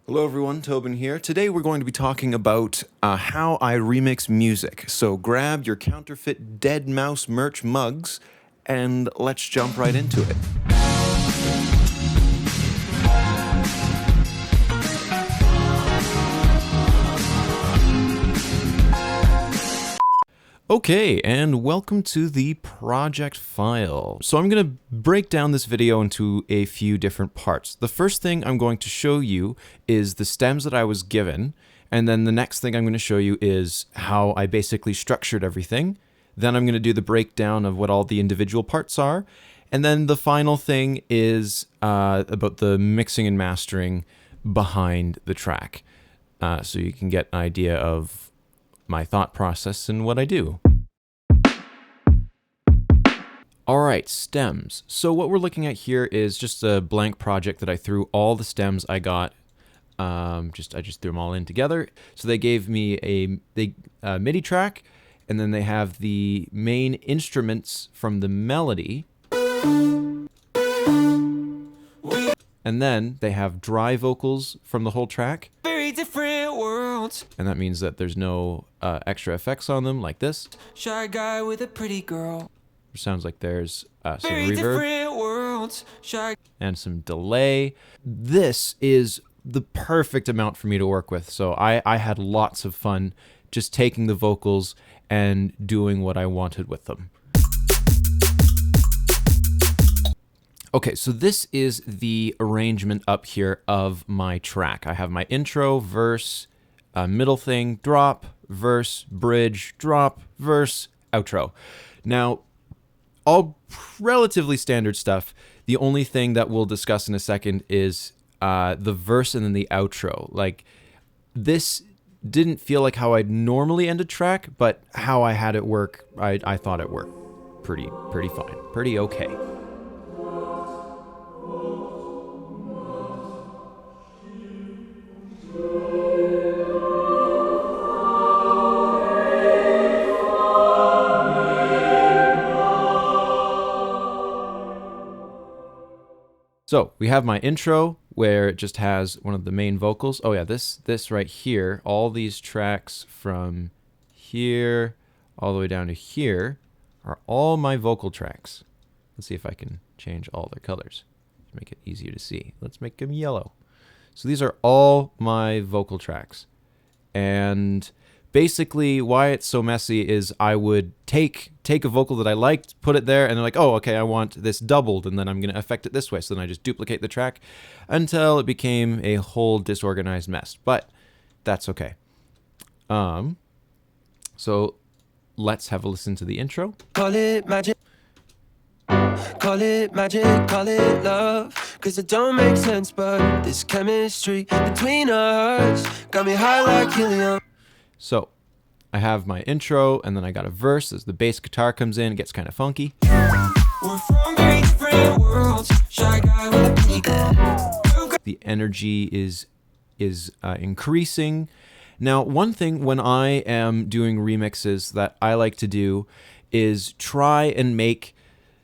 Hello everyone, Tobin here. Today we're going to be talking about how I remix music. So grab your counterfeit Dead Mouse merch mugs and let's jump right into it. Okay, and welcome to the project file. So I'm going to break down this video into a few different parts. The first thing I'm going to show you is the stems that I was given, and then the next thing I'm going to show you is how I basically structured everything. Then I'm going to do the breakdown of what all the individual parts are, and then the final thing is about the mixing and mastering behind the track, so you can get an idea of my thought process and what I do. All right, stems. So what we're looking at here is just a blank project that I threw all the stems I got. I just threw them all in together. So they gave me a MIDI track, and then they have the main instruments from the melody. And then they have dry vocals from the whole track. Very different worlds. And that means that there's no extra effects on them, like this. Shy guy with a pretty girl. It sounds like there's some Very reverb different worlds. Shy. and some delay. This is the perfect amount for me to work with. So I had lots of fun just taking the vocals and doing what I wanted with them. Okay, so this is the arrangement up here of my track. I have my intro, verse, middle thing, drop, verse, bridge, drop, verse, outro. Now, all relatively standard stuff. The only thing that we'll discuss in a second is the verse and then the outro. Like, this didn't feel like how I'd normally end a track, but how I had it work, I thought it worked pretty fine, pretty okay. So we have my intro where it just has one of the main vocals. Oh yeah, this right here, all these tracks from here all the way down to here are all my vocal tracks. Let's see if I can change all their colors to make it easier to see. Let's make them yellow. So these are all my vocal tracks. And basically why it's so messy is I would take a vocal that I liked, put it there, and they're like, oh, okay, I want this doubled, and then I'm going to affect it this way. So then I just duplicate the track until it became a whole disorganized mess. But that's okay. So let's have a listen to the intro. Call it magic. Call it magic, call it love. Cause it don't make sense, but this chemistry between us got me high like helium. So I have my intro, and then I got a verse as the bass guitar comes in. It gets kind of funky. We're from very different worlds. Shy guy with a pretty girl. The energy is increasing. Now, one thing when I am doing remixes that I like to do is try and make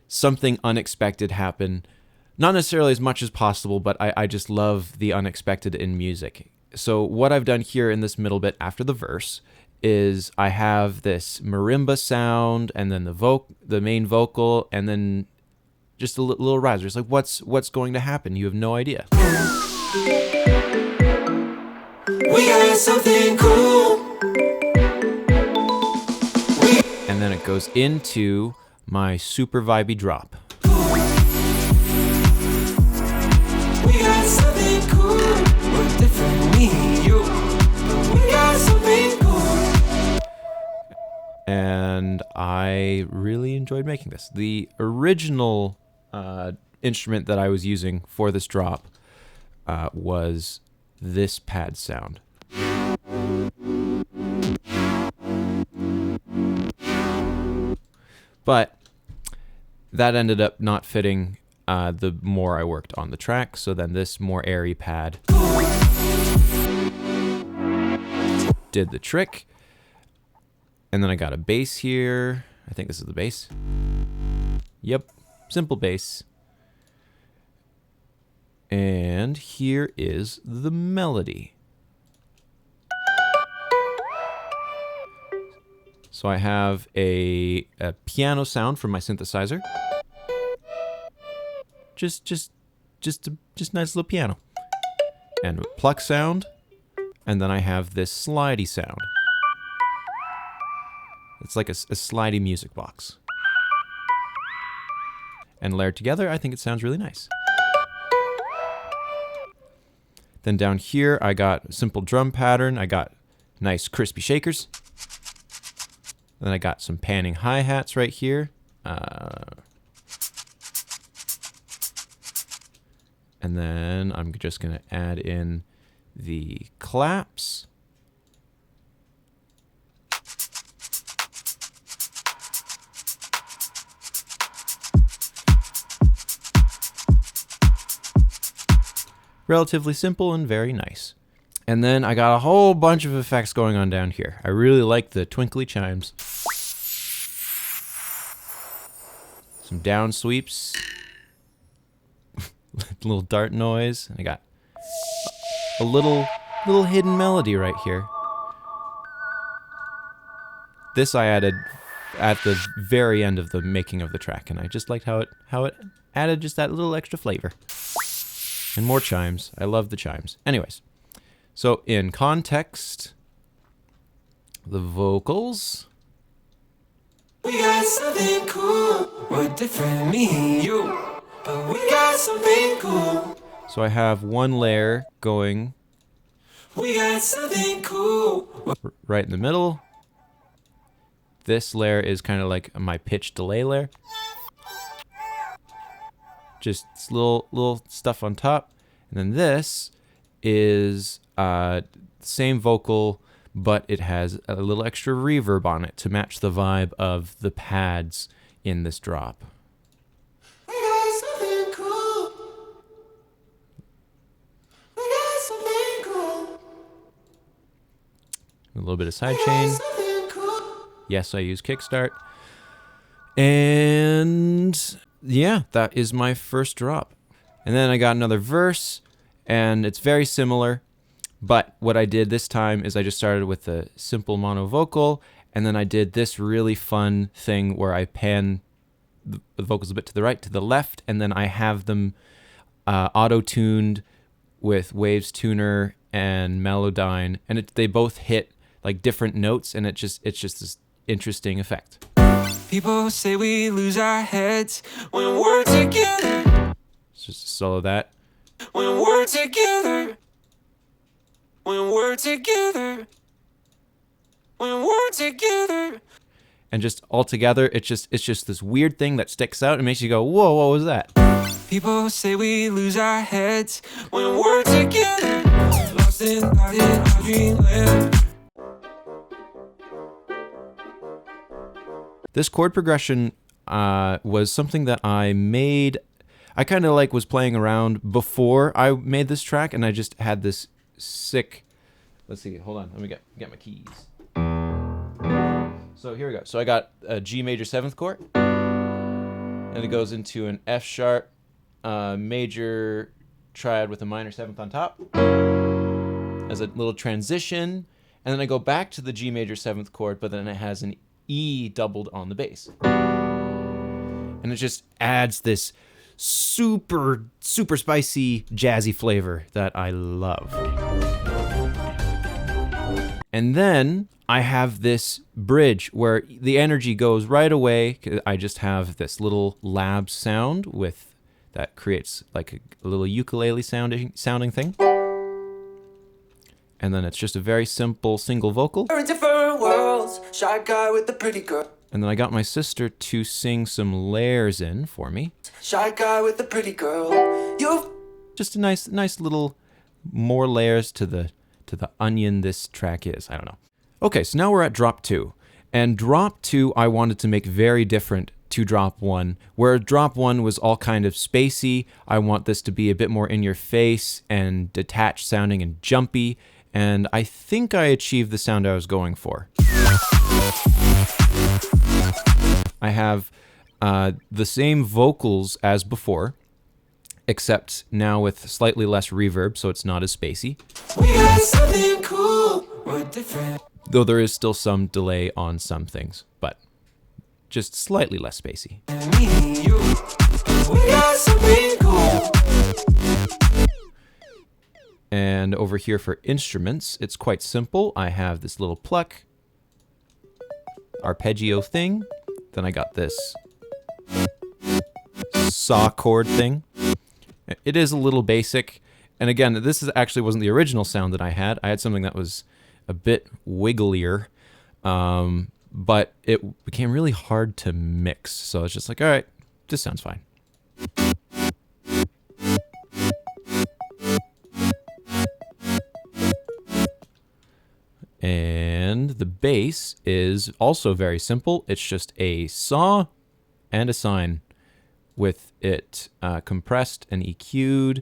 something unexpected happen. Not necessarily as much as possible, but I just love the unexpected in music. So what I've done here in this middle bit after the verse is I have this marimba sound, and then the main vocal, and then just a little riser. It's like, what's going to happen? You have no idea. We got something cool. And then it goes into my super vibey drop. We got something cool. We're different, me and you. We got something cool. And I really enjoyed making this. The original instrument that I was using for this drop was this pad sound. But that ended up not fitting the more I worked on the track, so then this more airy pad did the trick. And then I got a bass here. I think this is the bass. Yep, simple bass. And here is the melody. So I have a piano sound from my synthesizer. Just nice little piano. And a pluck sound. And then I have this slidey sound. It's like a slidey music box. And layered together, I think it sounds really nice. Then down here, I got a simple drum pattern. I got nice crispy shakers. Then I got some panning hi-hats right here. And then I'm just going to add in the claps. Relatively simple and very nice. And then I got a whole bunch of effects going on down here. I really like the twinkly chimes. Some down sweeps. Little dart noise. And I got a little hidden melody right here. This I added at the very end of the making of the track, and I just liked how it added just that little extra flavor. And more chimes. I love the chimes. Anyways, so in context, the vocals. We got something cool. We're different, me and you. But we got something cool. So I have one layer going. We got something cool. Right in the middle. This layer is kind of like my pitch delay layer. Just little stuff on top. And then this is same vocal, but it has a little extra reverb on it to match the vibe of the pads in this drop. We got something cool. We got something cool. A little bit of sidechain. Something cool. Yes, I use Kickstart. And yeah, that is my first drop. And then I got another verse, and it's very similar. But what I did this time is I just started with a simple mono vocal, and then I did this really fun thing where I pan the vocals a bit to the right, to the left, and then I have them auto-tuned with Waves Tuner and Melodyne, and they both hit like different notes, and it's just this interesting effect. People say we lose our heads when we're together. It's just a solo of that. When we're together. When we're together. When we're together. And just all together, it's just this weird thing that sticks out and makes you go, whoa, what was that? People say we lose our heads when we're together. Lost in our dreamland. This chord progression was something that I made. I kind of like was playing around before I made this track, and I just had this sick. Let's see. Hold on. Let me get my keys. So here we go. So I got a G major 7th chord, and it goes into an F sharp major triad with a minor 7th on top as a little transition, and then I go back to the G major 7th chord, but then it has an E doubled on the bass. And it just adds this super spicy, jazzy flavor that I love. And then I have this bridge where the energy goes right away. I just have this little lab sound that creates like a little ukulele sounding thing. And then it's just a very simple single vocal. We're in different worlds. Shy guy with the pretty girl. And then I got my sister to sing some layers in for me. Shy guy with the pretty girl. You. Just a nice little more layers to the onion this track is. I don't know. Okay, so now we're at drop 2. And drop 2 I wanted to make very different to drop 1. Where drop 1 was all kind of spacey, I want this to be a bit more in your face and detached sounding and jumpy. And I think I achieved the sound I was going for. I have the same vocals as before, except now with slightly less reverb, so it's not as spacey. We got something cool, we're different. Though there is still some delay on some things, but just slightly less spacey. Me and you, we got something cool. And over here for instruments, it's quite simple. I have this little pluck, arpeggio thing. Then I got this saw chord thing. It is a little basic. And again, this actually wasn't the original sound that I had. I had something that was a bit wigglier, but it became really hard to mix. So it's just like, all right, this sounds fine. And the bass is also very simple. It's just a saw and a sine with it compressed and EQ'd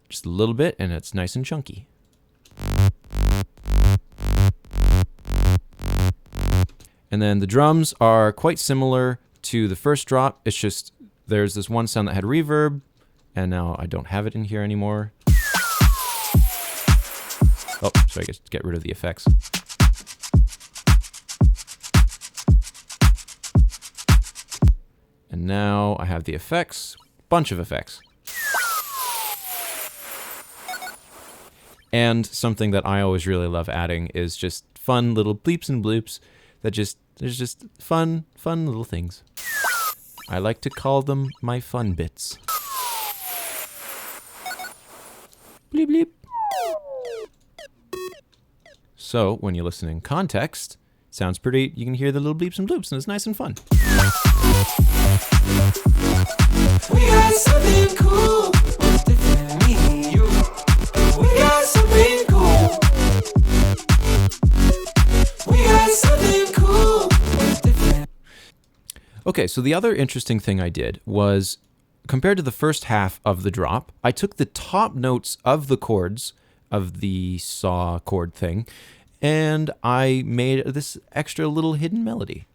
just a little bit, and it's nice and chunky. And then the drums are quite similar to the first drop. It's just there's this one sound that had reverb, and now I don't have it in here anymore. Oh, so I guess get rid of the effects. And now I have the effects, bunch of effects. And something that I always really love adding is just fun little bleeps and bloops that there's just fun little things. I like to call them my fun bits. Bleep bleep. So when you listen in context, it sounds pretty, you can hear the little bleeps and bloops, and it's nice and fun. We got something cool, what's different, me and you. We got something cool. We got something cool, what's different. Okay, so the other interesting thing I did was, compared to the first half of the drop, I took the top notes of the chords of the saw chord thing, and I made this extra little hidden melody.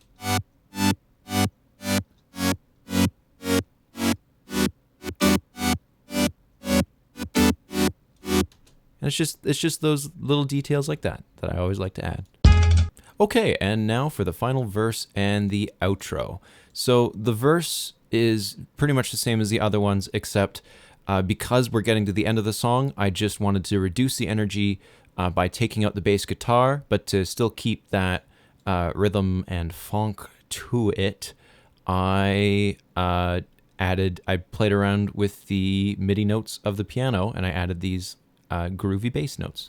And it's just those little details like that I always like to add. Okay, and now for the final verse and the outro. So the verse is pretty much the same as the other ones, except because we're getting to the end of the song, I just wanted to reduce the energy by taking out the bass guitar, but to still keep that rhythm and funk to it, I played around with the MIDI notes of the piano, and I added these groovy bass notes.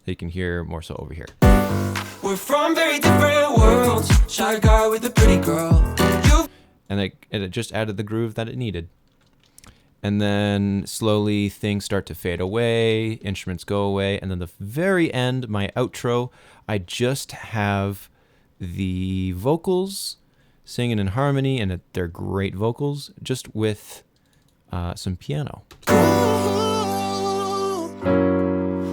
You can hear more so over here. We're from very different worlds. Shy guy with a pretty girl. And it just added the groove that it needed. And then slowly things start to fade away, instruments go away, and then the very end, my outro, I just have the vocals singing in harmony, and they're great vocals, just with some piano.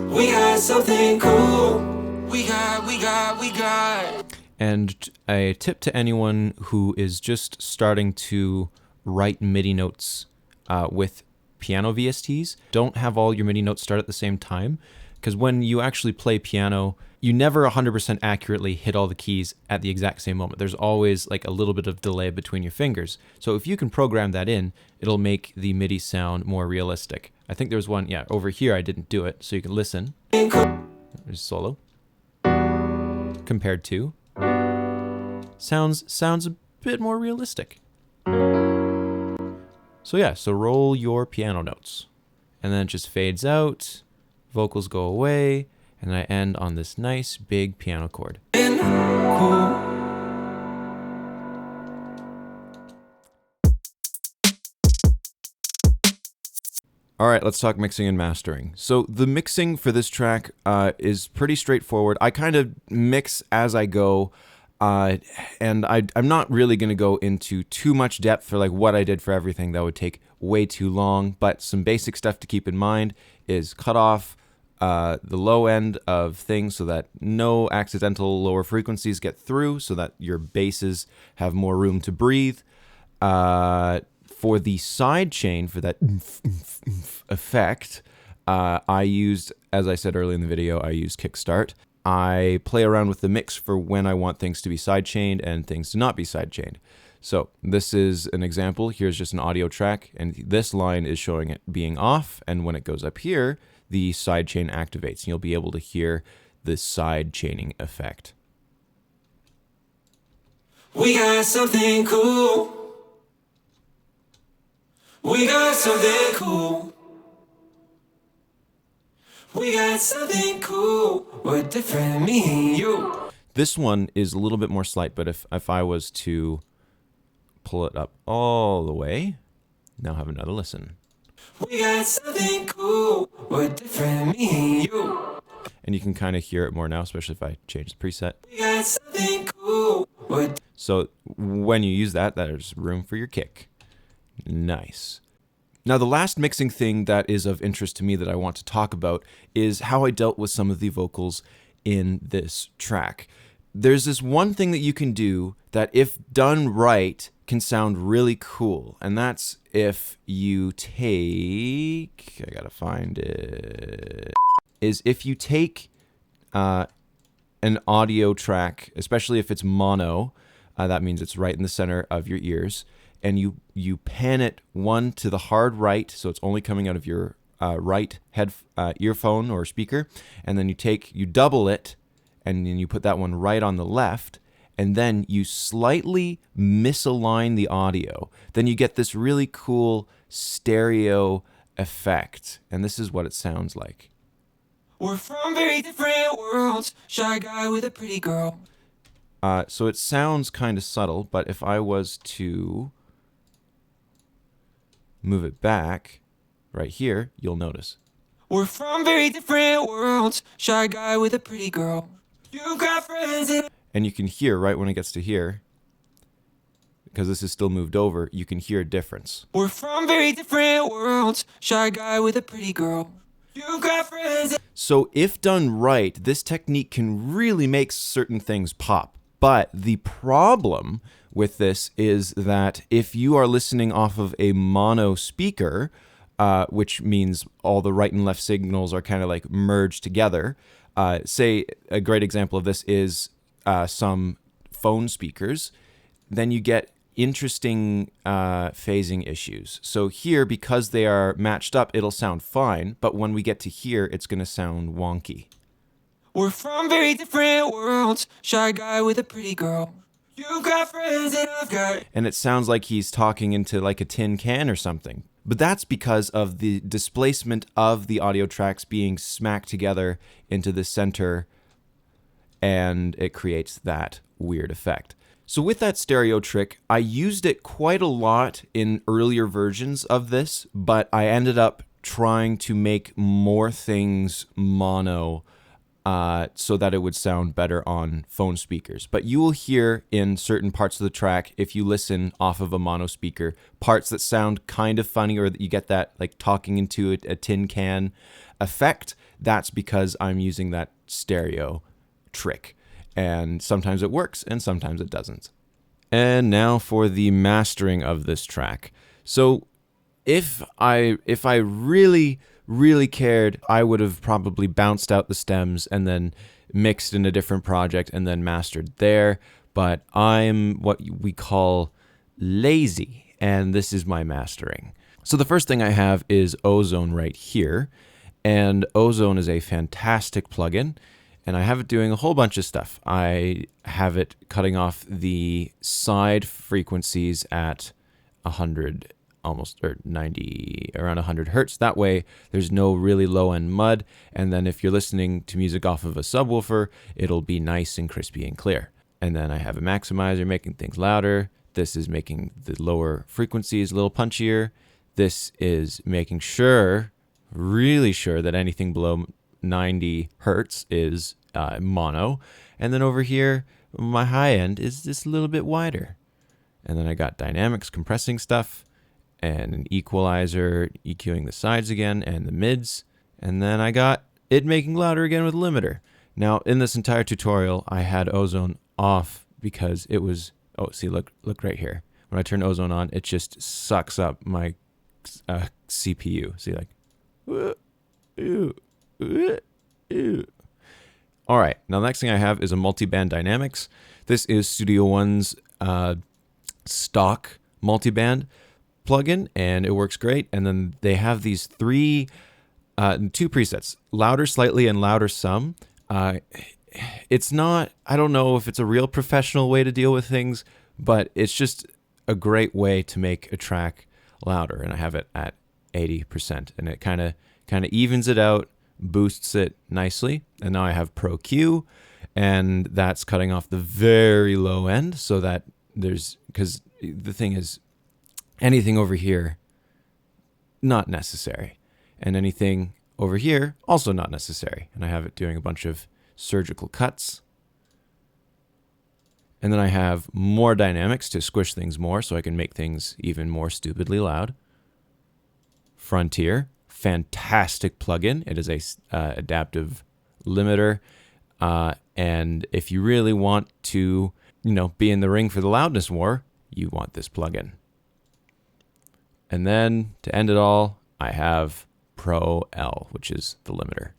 We got something cool. We got. And a tip to anyone who is just starting to write MIDI notes with piano VSTs, don't have all your MIDI notes start at the same time, because when you actually play piano, you never 100% accurately hit all the keys at the exact same moment. There's always like a little bit of delay between your fingers. So if you can program that in, it'll make the MIDI sound more realistic. I think there's one, yeah, over here I didn't do it, so you can listen. There's solo. Compared to. Sounds a bit more realistic. So yeah, so roll your piano notes. And then it just fades out, vocals go away, and I end on this nice big piano chord. All right, let's talk mixing and mastering. So the mixing for this track is pretty straightforward. I kind of mix as I go, and I'm not really going to go into too much depth for like what I did for everything. That would take way too long, but some basic stuff to keep in mind is cut off the low end of things so that no accidental lower frequencies get through, so that your basses have more room to breathe. For the side chain, for that effect, I used, as I said earlier in the video, I used Kickstart. I play around with the mix for when I want things to be sidechained and things to not be sidechained. So this is an example. Here's just an audio track, and this line is showing it being off, and when it goes up here, the sidechain activates, and you'll be able to hear the side chaining effect. We got something cool. We got something cool. We got something cool. We're different, me and you. This one is a little bit more slight, but if I was to pull it up all the way, now have another listen. We got something cool. We're different, me and you. And you can kind of hear it more now, especially if I change the preset. We got something cool. So when you use that, there's room for your kick. Nice. Now, the last mixing thing that is of interest to me that I want to talk about is how I dealt with some of the vocals in this track. There's this one thing that you can do that, if done right, can sound really cool. And that's if you take, I gotta find it, is if you take an audio track, especially if it's mono, that means it's right in the center of your ears, and you pan it one to the hard right, so it's only coming out of your right earphone or speaker, and then you double it, and then you put that one right on the left, and then you slightly misalign the audio. Then you get this really cool stereo effect, and this is what it sounds like. We're from very different worlds. Shy guy with a pretty girl. So it sounds kind of subtle, but if I was to move it back right here, you'll notice. We're from very different worlds. Shy guy with a pretty girl. You got friends in... And you can hear right when it gets to here, because this is still moved over, you can hear a difference. We're from very different worlds. Shy guy with a pretty girl. You got friends in... So if done right, this technique can really make certain things pop. But the problem with this is that if you are listening off of a mono speaker, which means all the right and left signals are kind of like merged together, say a great example of this is some phone speakers, then you get interesting phasing issues. So here, because they are matched up, it'll sound fine, but when we get to here, it's going to sound wonky. We're from very different worlds. Shy guy with a pretty girl. You got friends and I've got... And it sounds like he's talking into like a tin can or something. But that's because of the displacement of the audio tracks being smacked together into the center, and it creates that weird effect. So with that stereo trick, I used it quite a lot in earlier versions of this, but I ended up trying to make more things mono so that it would sound better on phone speakers. But you will hear in certain parts of the track, if you listen off of a mono speaker, parts that sound kind of funny, or that you get that like talking into a tin can effect. That's because I'm using that stereo trick. And sometimes it works and sometimes it doesn't. And now for the mastering of this track. So if I really cared, I would have probably bounced out the stems and then mixed in a different project and then mastered there. But I'm what we call lazy, and this is my mastering. So the first thing I have is Ozone right here, and Ozone is a fantastic plugin, and I have it doing a whole bunch of stuff. I have it cutting off the side frequencies at 100 almost, or 90, around 100 hertz. That way there's no really low end mud, and then if you're listening to music off of a subwoofer, it'll be nice and crispy and clear. And then I have a maximizer making things louder. This is making the lower frequencies a little punchier. This is making sure, really sure, that anything below 90 hertz is mono. And then over here, my high end is just a little bit wider. And then I got dynamics compressing stuff, and an equalizer EQing the sides again and the mids. And then I got it making louder again with limiter. Now, in this entire tutorial, I had Ozone off because it was, oh, see, look right here. when I turn ozone on, it just sucks up my CPU. See, like, all right. Now, the next thing I have is a multiband dynamics. This is Studio One's stock multiband plugin, and it works great. And then they have these two presets, louder slightly and louder some. It's not, I don't know if it's a real professional way to deal with things, but it's just a great way to make a track louder. And I have it at 80%, and it kind of evens it out, boosts it nicely. And now I have Pro Q, and that's cutting off the very low end so that because the thing is, anything over here, not necessary. And anything over here, also not necessary. And I have it doing a bunch of surgical cuts. And then I have more dynamics to squish things more so I can make things even more stupidly loud. Frontier, fantastic plugin. It is a adaptive limiter. And if you really want to, be in the ring for the loudness war, you want this plugin. And then to end it all, I have Pro L, which is the limiter.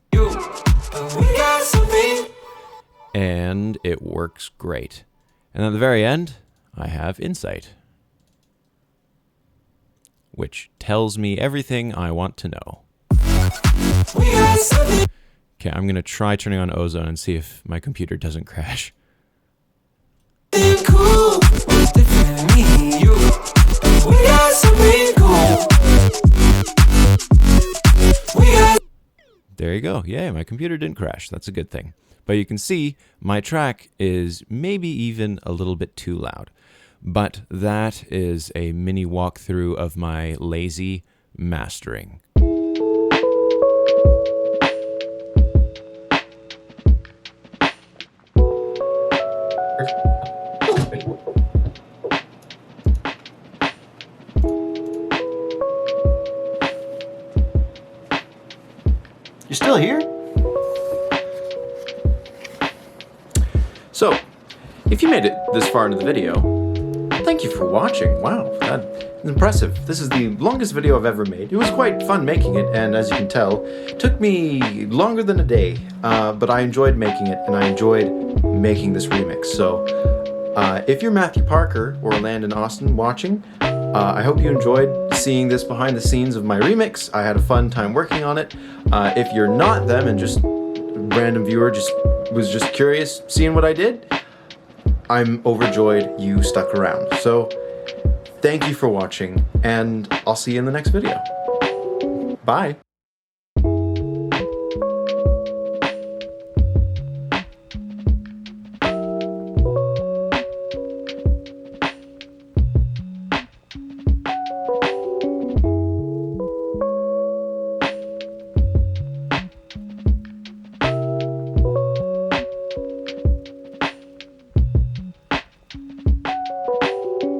And it works great. And at the very end, I have Insight, which tells me everything I want to know. Okay, I'm going to try turning on ozone and see if my computer doesn't crash. There you go. Yay, my computer didn't crash. That's a good thing. But you can see my track is maybe even a little bit too loud. But that is a mini walkthrough of my lazy mastering. You're still here? So, if you made it this far into the video, thank you for watching. Wow, that's impressive. This is the longest video I've ever made. It was quite fun making it, and as you can tell, it took me longer than a day, but I enjoyed making it, and I enjoyed making this remix. So, if you're Matthew Parker or Landon Austin watching, I hope you enjoyed seeing this behind the scenes of my remix. I had a fun time working on it. If you're not them and just a random viewer was just curious seeing what I did, I'm overjoyed you stuck around. So thank you for watching, and I'll see you in the next video. Bye.